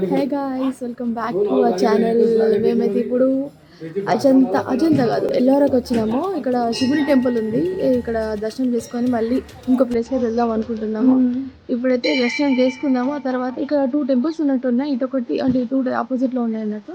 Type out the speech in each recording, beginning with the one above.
Hey guys, welcome back to our channel. మేమైతే ఇప్పుడు అజంతా కాదు, ఎల్లోరాకి వచ్చినాము. ఇక్కడ శివుని టెంపుల్ ఉంది. ఇక్కడ దర్శనం చేసుకొని మళ్ళీ ఇంకో ప్లేస్కి వెళ్దాం అనుకుంటున్నాము. ఇప్పుడైతే దర్శనం చేసుకున్నాము. ఆ తర్వాత ఇక్కడ 2 టెంపుల్స్ ఉన్నట్టున్నాయి. ఇటు ఒకటి అంటే ఇటు ఆపోజిట్లో ఉన్నాయి అన్నట్టు.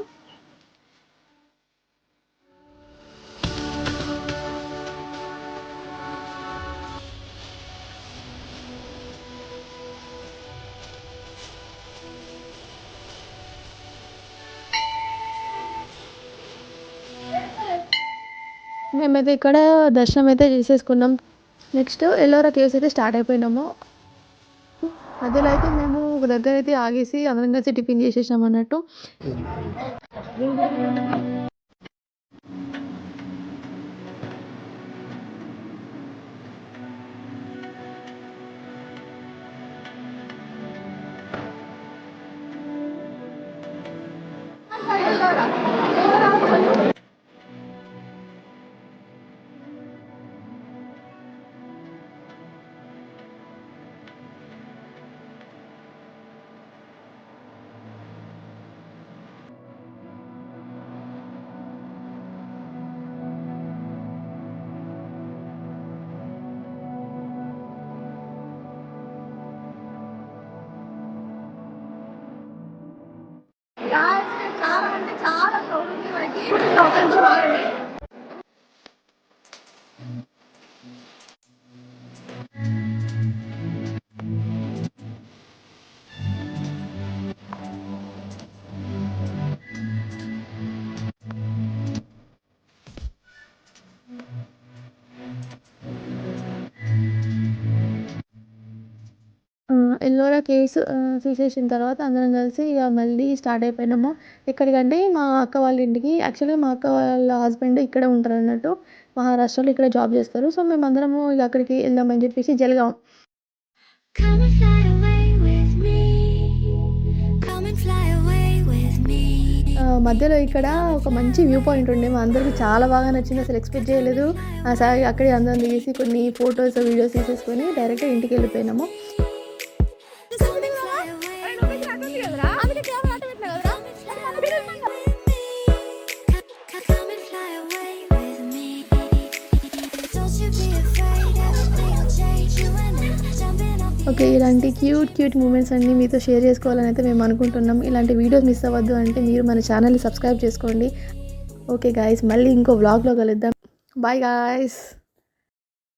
మేమైతే ఇక్కడ దర్శనం అయితే చేసేసుకున్నాం. నెక్స్ట్ ఎల్లోరా కేవ్స్ అయితే స్టార్ట్ అయిపోయినాము. మధ్యలో అయితే మేము ఒక దగ్గర అయితే ఆగేసి అందరం కలిసి టిఫిన్ చేసేసాం అన్నట్టు. చాలా అంటే చాలా క్రౌడ్ ఉంది. మనకి ఎల్లోరా కేవ్స్ చూసేసిన తర్వాత అందరం కలిసి ఇక మళ్ళీ స్టార్ట్ అయిపోయినాము. ఎక్కడికంటే మా అక్క వాళ్ళ ఇంటికి. యాక్చువల్గా మా అక్క వాళ్ళ హస్బెండ్ ఇక్కడే ఉంటారు అన్నట్టు, మహారాష్ట్రలో ఇక్కడ జాబ్ చేస్తారు. సో మేమందరము ఇక అక్కడికి వెళ్దామని చెప్పేసి జలగాం. మధ్యలో ఇక్కడ ఒక మంచి వ్యూ పాయింట్ ఉండే, మా అందరికి చాలా బాగా నచ్చింది. అసలు ఎక్స్పెక్ట్ చేయలేదు. అక్కడే అందరం తీసి కొన్ని ఫొటోస్ వీడియోస్ తీసేసుకొని డైరెక్ట్గా ఇంటికి వెళ్ళిపోయినాము. ఓకే, ఇలాంటి క్యూట్ మూమెంట్స్ అన్నీ మీతో షేర్ చేసుకోవాలని అయితే మేము అనుకుంటున్నాం. ఇలాంటి వీడియోస్ మిస్ అవ్వద్దు అంటే మీరు మన ఛానల్ని సబ్స్క్రైబ్ చేసుకోండి. ఓకే గాయస్, మళ్ళీ ఇంకో వ్లాగ్లో కలుద్దాం. Bye guys.